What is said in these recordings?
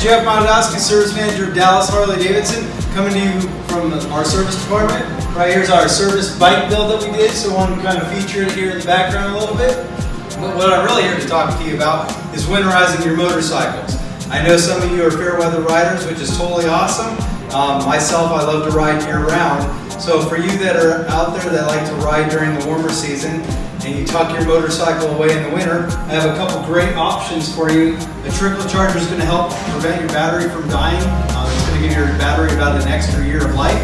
is Jeff Montadowski, Service Manager of Dallas Harley-Davidson, coming to you from our service department. Right here's our service bike build that we did, so I wanted to kind of feature it here in the background a little bit. But what I'm really here to talk to you about is winterizing your motorcycles. I know some of you are fair weather riders, which is totally awesome. Myself, I love to ride year round. So for you that are out there that like to ride during the warmer season and you tuck your motorcycle away in the winter, I have a couple great options for you. A trickle charger is going to help prevent your battery from dying. It's going to give your battery about an extra year of life.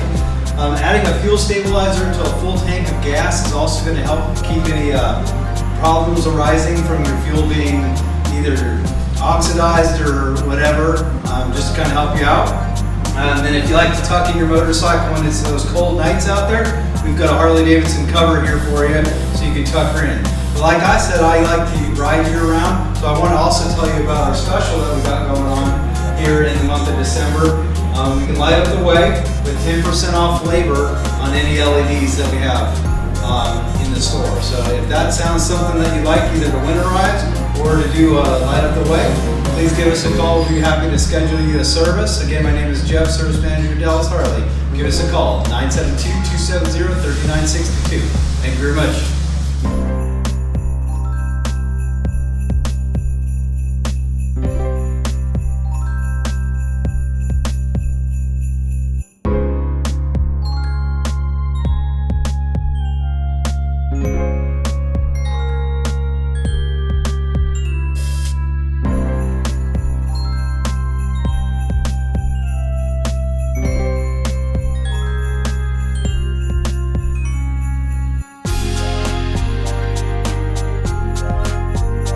Adding a fuel stabilizer to a full tank of gas is also going to help keep any problems arising from your fuel being either oxidized or whatever, just to kind of help you out. And then if you like to tuck in your motorcycle when it's those cold nights out there, we've got a Harley-Davidson cover here for you so you can tuck her in. But like I said, I like to ride year round, so I want to also tell you about our special that we got going on here in the month of December. We can light up the way with 10% off labor on any LEDs that we have in the store. So if that sounds something that you'd like either to winterize or to do light up the way, please give us a call. We'll be happy to schedule you a service. Again, my name is Jeff, Service Manager at Dallas Harley. Give us a call, 972-270-3962. Thank you very much.